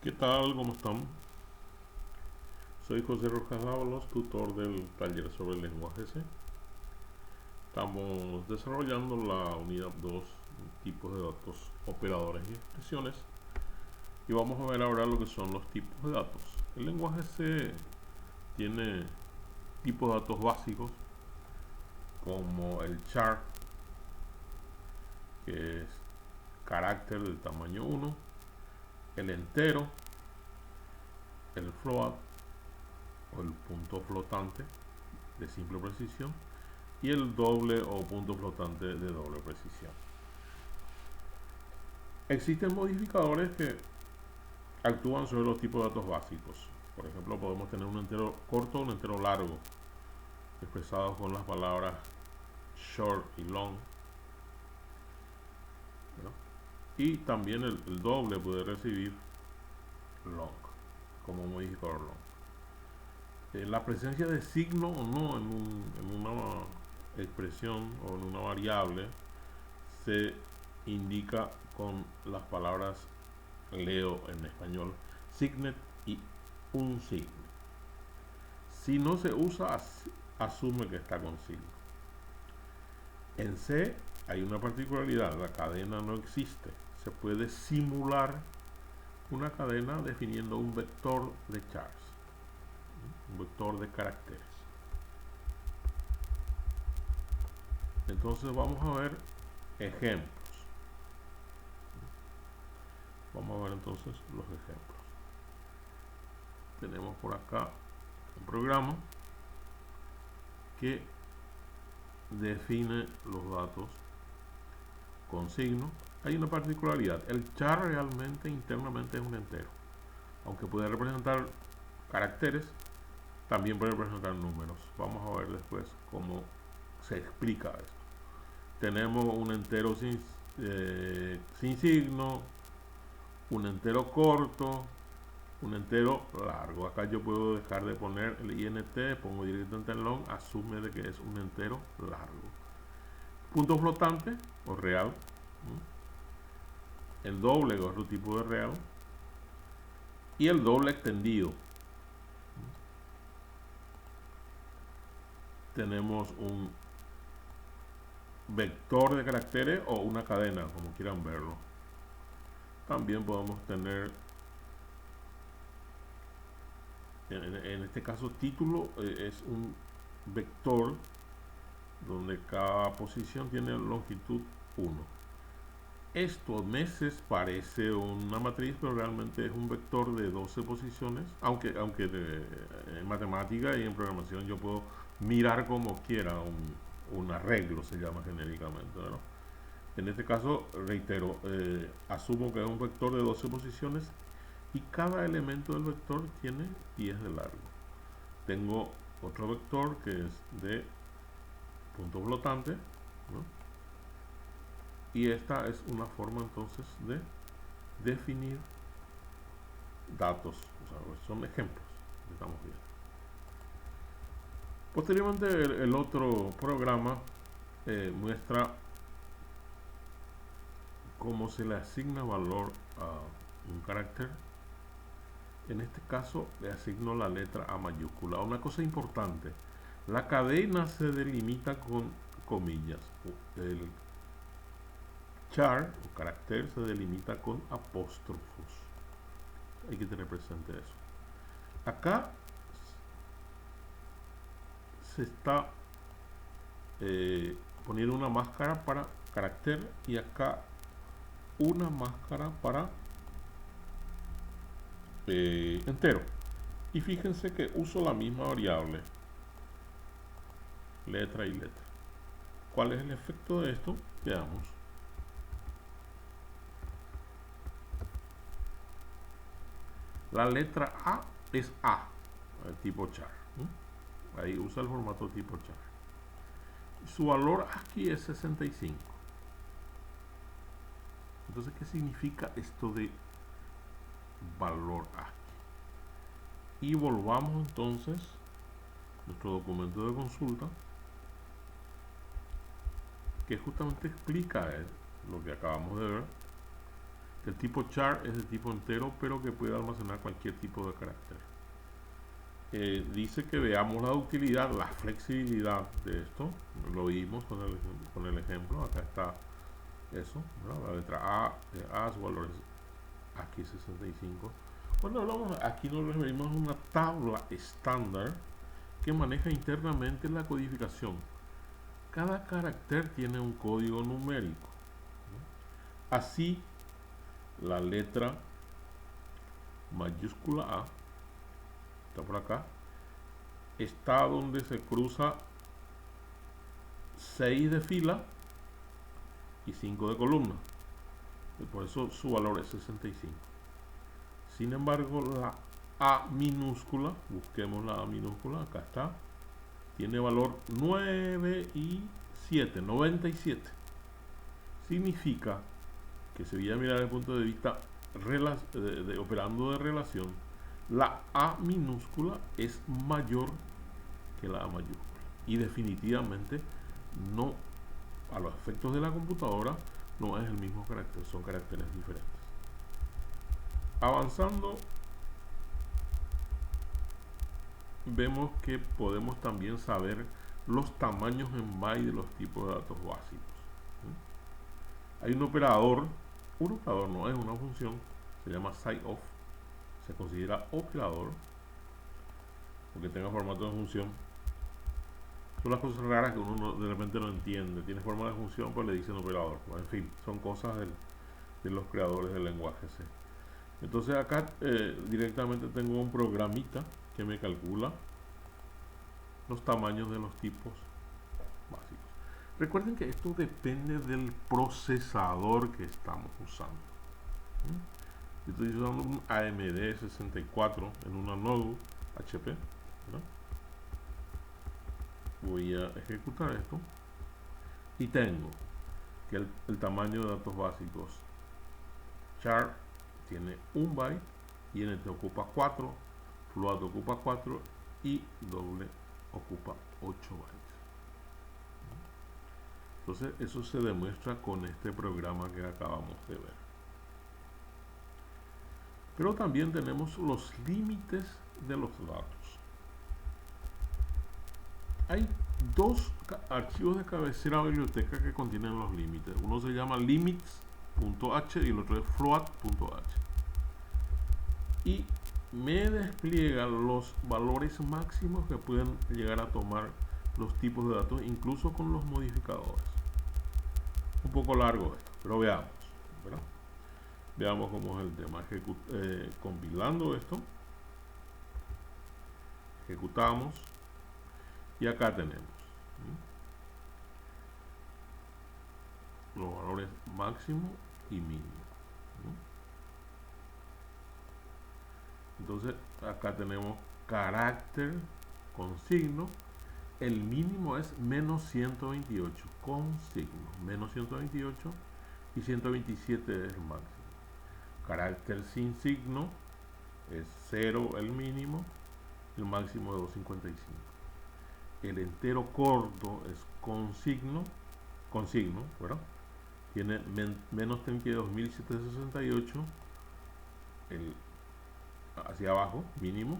¿Qué tal? ¿Cómo están? Soy José Rojas Dávalos, tutor del taller sobre el lenguaje C. Estamos desarrollando la unidad 2, tipos de datos, operadores y expresiones. Y vamos a ver ahora lo que son los tipos de datos. El lenguaje C tiene tipos de datos básicos, como el char, que es carácter del tamaño 1, el entero, el float o el punto flotante de simple precisión, y el doble o punto flotante de doble precisión. Existen modificadores que actúan sobre los tipos de datos básicos. Por ejemplo, podemos tener un entero corto o un entero largo, expresados con las palabras short y long, ¿no? Y también el doble puede recibir long como modificador long. La presencia de signo o no en una expresión o en una variable se indica con las palabras, leo en español, signet y un signo. Si no se usa, asume que está con signo. En C hay una particularidad: la cadena no existe. Se puede simular una cadena definiendo un vector de chars, un vector de caracteres. Entonces vamos a ver ejemplos. Vamos a ver entonces los ejemplos. Tenemos por acá un programa que define los datos con signo. Hay una particularidad: el char realmente internamente es un entero, aunque puede representar caracteres, también puede representar números. Vamos a ver después cómo se explica esto. Tenemos un entero sin signo, un entero corto, un entero largo. Acá yo puedo dejar de poner el int, pongo directamente en long, asume de que es un entero largo. Punto flotante o real, el doble que es otro tipo de real, y el doble extendido. Tenemos un vector de caracteres o una cadena, como quieran verlo. También podemos tener, en este caso, título, es un vector donde cada posición tiene longitud 1. Esto a veces parece una matriz, pero realmente es un vector de 12 posiciones, aunque en matemática y en programación yo puedo mirar como quiera un arreglo, se llama genéricamente, ¿no? En este caso, reitero, asumo que es un vector de 12 posiciones y cada elemento del vector tiene 10 de largo. Tengo otro vector que es de punto flotante, ¿no? Y esta es una forma entonces de definir datos, o sea, son ejemplos que estamos viendo. Posteriormente el otro programa muestra cómo se le asigna valor a un carácter. En este caso le asigno la letra A mayúscula. Una cosa importante: la cadena se delimita con comillas. El char o carácter se delimita con apóstrofos. Hay que tener presente eso. Acá se está poniendo una máscara para carácter y acá una máscara para entero. Y fíjense que uso la misma variable, letra y letra. ¿Cuál es el efecto de esto? Veamos. La letra A es A, tipo char. Ahí usa el formato tipo char. Su valor aquí es 65. Entonces, ¿qué significa esto de valor ASCII? Y volvamos entonces a nuestro documento de consulta, que justamente explica lo que acabamos de ver. El tipo char es de tipo entero, pero que puede almacenar cualquier tipo de carácter. Dice que veamos la utilidad, la flexibilidad de esto. Lo vimos con el ejemplo. Acá está eso, ¿verdad? La letra A, su valor es aquí 65. Cuando hablamos aquí nos referimos a una tabla estándar que maneja internamente la codificación. Cada carácter tiene un código numérico, ¿no? Así, la letra mayúscula A está por acá, está donde se cruza 6 de fila y 5 de columna. Por eso su valor es 65. Sin embargo, la A minúscula, busquemos la A minúscula, acá está, tiene valor 9 y 7, 97. Significa que si voy a mirar desde el punto de vista operando de relación, la A minúscula es mayor que la A mayúscula. Y definitivamente no, a los efectos de la computadora, no es el mismo carácter, son caracteres diferentes. Avanzando, vemos que podemos también saber los tamaños en byte de los tipos de datos básicos. Hay un operador no es una función, se llama sigOff, se considera operador porque tenga formato de función. Son las cosas raras que uno de repente no entiende. Tiene forma de función, pues le dicen operador. Pues, en fin, son cosas de los creadores del lenguaje C. Entonces acá directamente tengo un programita que me calcula los tamaños de los tipos básicos. Recuerden que esto depende del procesador que estamos usando. Estoy usando un AMD 64 en una Node HP, ¿no? Voy a ejecutar esto y tengo que el tamaño de datos básicos char tiene 1 byte, int ocupa 4, float ocupa 4 y doble ocupa 8 bytes. Entonces eso se demuestra con este programa que acabamos de ver. Pero también tenemos los límites de los datos. Hay dos archivos de cabecera biblioteca que contienen los límites. Uno se llama limits.h y el otro es float.h. Y me despliega los valores máximos que pueden llegar a tomar los tipos de datos, incluso con los modificadores. Un poco largo esto, pero veamos, ¿verdad? Veamos cómo es el tema. Compilando esto, ejecutamos y acá tenemos los valores máximo y mínimo. Entonces acá tenemos carácter con signo. El mínimo es menos 128 con signo, menos 128 y 127 es el máximo. Carácter sin signo es 0 el mínimo, el máximo de 255. El entero corto es con signo, ¿verdad? Tiene menos 32.768 hacia abajo, mínimo,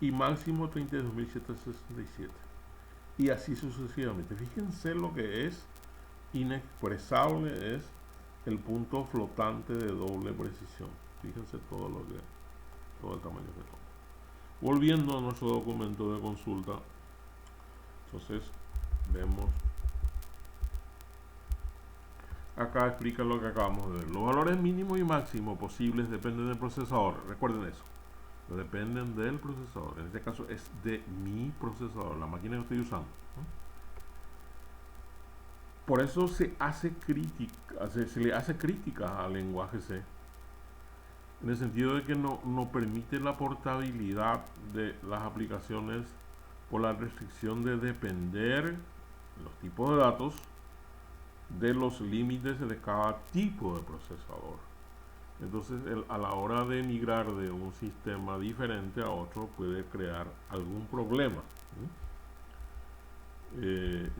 y máximo 32.767. Y así sucesivamente. Fíjense lo que es inexpresable, es el punto flotante de doble precisión. Fíjense todo el tamaño que toma. Volviendo a nuestro documento de consulta, entonces vemos acá, explica lo que acabamos de ver. Los valores mínimos y máximos posibles dependen del procesador. Recuerden eso, dependen del procesador. En este caso es de mi procesador, la máquina que estoy usando. Por eso se le hace crítica al lenguaje C, en el sentido de que no permite la portabilidad de las aplicaciones por la restricción de depender los tipos de datos de los límites de cada tipo de procesador. Entonces a la hora de migrar de un sistema diferente a otro puede crear algún problema.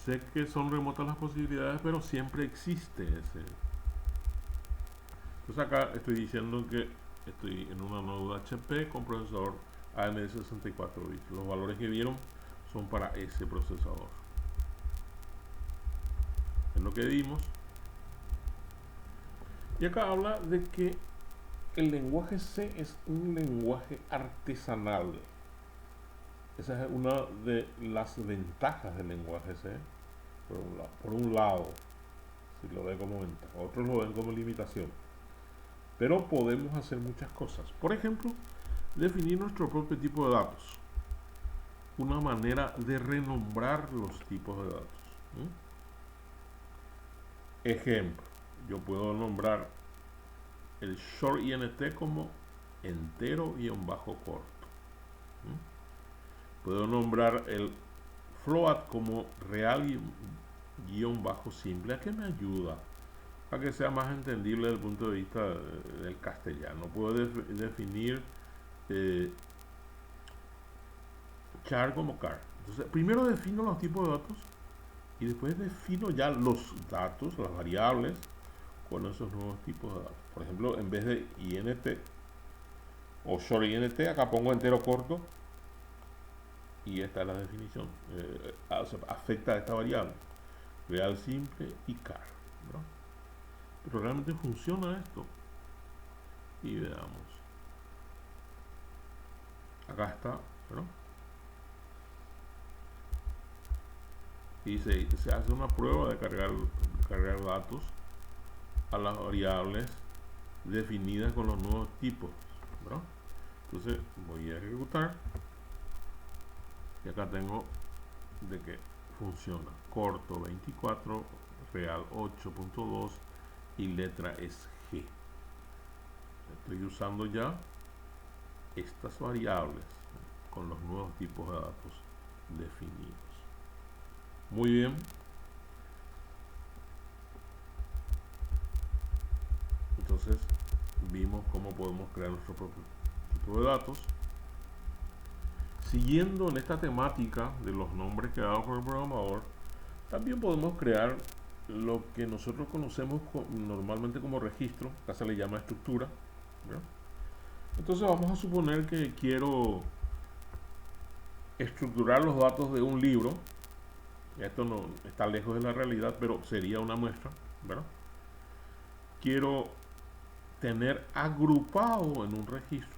Sé que son remotas las posibilidades, pero siempre existe Entonces acá estoy diciendo que estoy en una node HP con procesador AMD 64 bits. Los valores que vieron son para ese procesador. Es lo que vimos. Y acá habla de que el lenguaje C es un lenguaje artesanal. Esa es una de las ventajas del lenguaje C. Por un lado, si lo ven como ventaja, otros lo ven como limitación. Pero podemos hacer muchas cosas. Por ejemplo, definir nuestro propio tipo de datos. Una manera de renombrar los tipos de datos. Ejemplo, yo puedo nombrar el short int como entero-corto. Puedo nombrar el float como real-simple. ¿A qué me ayuda? A que sea más entendible desde el punto de vista del castellano. Puedo definir char como car. Entonces, primero defino los tipos de datos y después defino ya los datos, las variables, con esos nuevos tipos de datos. Por ejemplo, en vez de int o short int, acá pongo entero corto y esta es la definición. Afecta a esta variable, real simple y car, ¿no? Pero realmente funciona esto. Y veamos. Acá está, ¿no? Y se hace una prueba de cargar datos a las variables definidas con los nuevos tipos, ¿no? Entonces voy a ejecutar y acá tengo de que funciona corto 24, real 8.2 y letra es G. Estoy usando ya estas variables con los nuevos tipos de datos definidos. Muy bien. Entonces vimos cómo podemos crear nuestro propio tipo de datos. Siguiendo en esta temática de los nombres creados por el programador, también podemos crear lo que nosotros conocemos normalmente como registro. Acá se le llama estructura, ¿verdad? Entonces vamos a suponer que quiero estructurar los datos de un libro. Esto no está lejos de la realidad, pero sería una muestra, ¿verdad? Quiero tener agrupado en un registro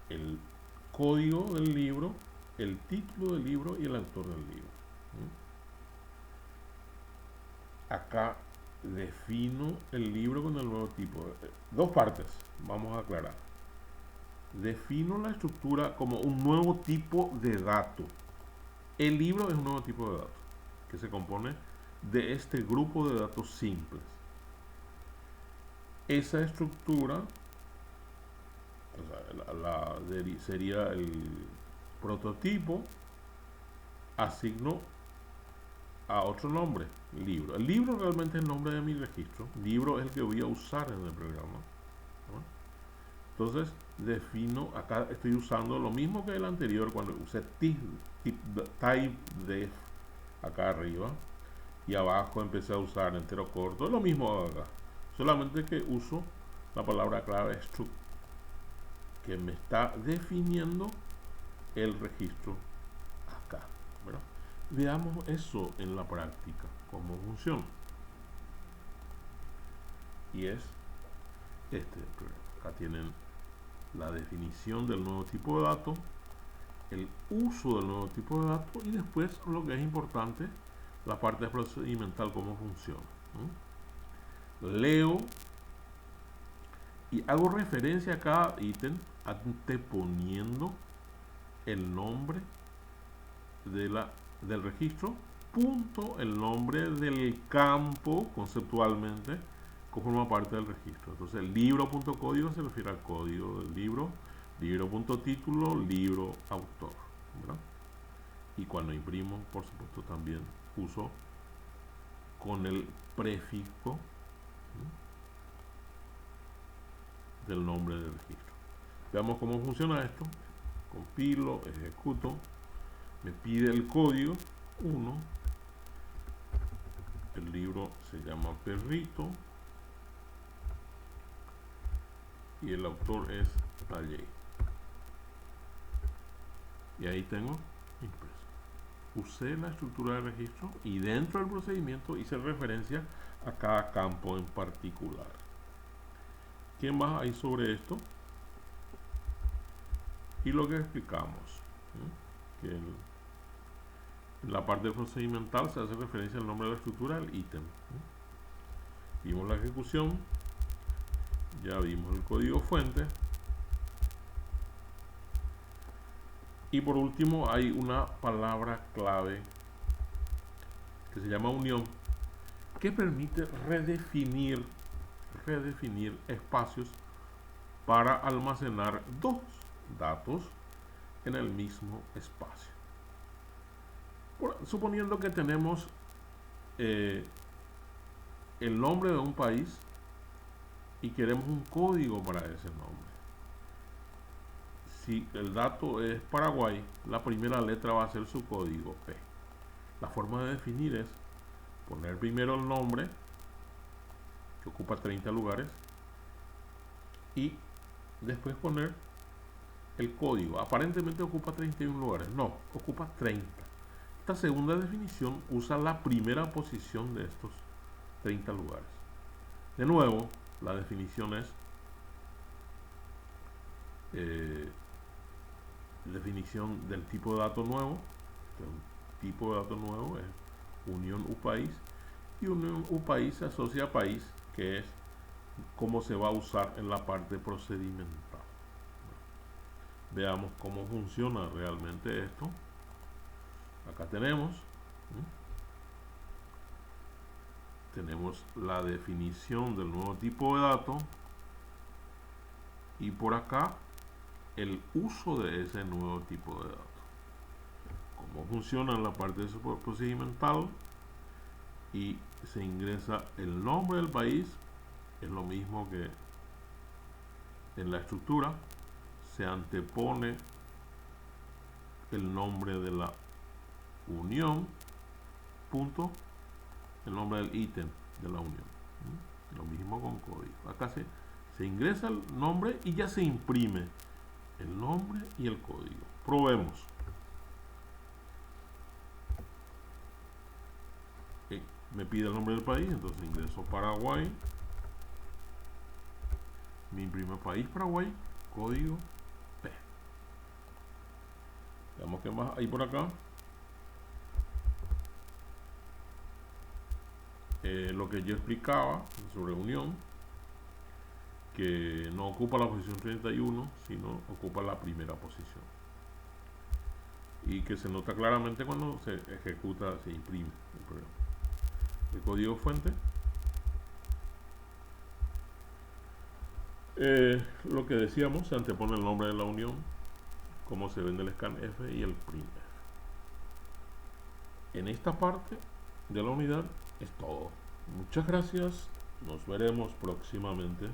el código del libro, el título del libro y el autor del libro. Acá defino el libro con el nuevo tipo. Dos partes, vamos a aclarar. Defino la estructura como un nuevo tipo de dato. El libro es un nuevo tipo de dato que se compone de este grupo de datos simples. Esa estructura, o sea, sería el prototipo, asigno a otro nombre, libro. El libro realmente es el nombre de mi registro. Libro es el que voy a usar en el programa, ¿no? Entonces defino, acá estoy usando lo mismo que el anterior cuando usé typedef acá arriba y abajo empecé a usar entero corto. Es lo mismo acá, solamente que uso la palabra clave struct, que me está definiendo el registro acá, ¿verdad? Veamos eso en la práctica, cómo funciona. Y es este programa. Acá tienen la definición del nuevo tipo de dato, el uso del nuevo tipo de dato y después lo que es importante, la parte procedimental, cómo funciona. Leo y hago referencia a cada ítem anteponiendo el nombre del registro, punto el nombre del campo conceptualmente que forma parte del registro. Entonces el libro.código se refiere al código del libro, libro.título, libro autor, ¿verdad? Y cuando imprimo, por supuesto, también uso con el prefijo del nombre del registro. Veamos cómo funciona esto. Compilo, ejecuto, me pide el código 1, El libro se llama Perrito y el autor es Talley. Y ahí tengo impreso. Usé la estructura de registro y dentro del procedimiento hice referencia a cada campo en particular. ¿Qué más hay sobre esto? Y lo que explicamos, que en la parte procedimental se hace referencia al nombre de la estructura del ítem. Vimos la ejecución, ya vimos el código fuente. Y por último hay una palabra clave que se llama unión, que permite redefinir espacios para almacenar dos datos en el mismo espacio. Suponiendo que tenemos el nombre de un país y queremos un código para ese nombre. Si el dato es Paraguay, la primera letra va a ser su código P. La forma de definir es poner primero el nombre, que ocupa 30 lugares, y después poner el código. Aparentemente ocupa 31 lugares, no, ocupa 30. Esta segunda definición usa la primera posición de estos 30 lugares. De nuevo, la definición es definición del tipo de dato nuevo. El tipo de dato nuevo es unión UPaís, y unión UPaís se asocia a país, que es cómo se va a usar en la parte procedimental. Veamos cómo funciona realmente esto. Acá tenemos la definición del nuevo tipo de dato, y por acá el uso de ese nuevo tipo de dato. Cómo funciona en la parte procedimental, y se ingresa el nombre del país, es lo mismo que en la estructura. Se antepone el nombre de la unión, punto, el nombre del ítem de la unión. Lo mismo con código. Acá se ingresa el nombre y ya se imprime el nombre y el código. Probemos. Me pide el nombre del país, entonces ingreso Paraguay, me imprime país Paraguay, código P. Veamos qué más hay por acá. Lo que yo explicaba sobre unión, que no ocupa la posición 31, sino ocupa la primera posición, y que se nota claramente cuando se ejecuta, se imprime el programa. El código fuente, lo que decíamos, se antepone el nombre de la unión, como se ve en el scanf y el printf. En esta parte de la unidad es todo. Muchas gracias, nos veremos próximamente.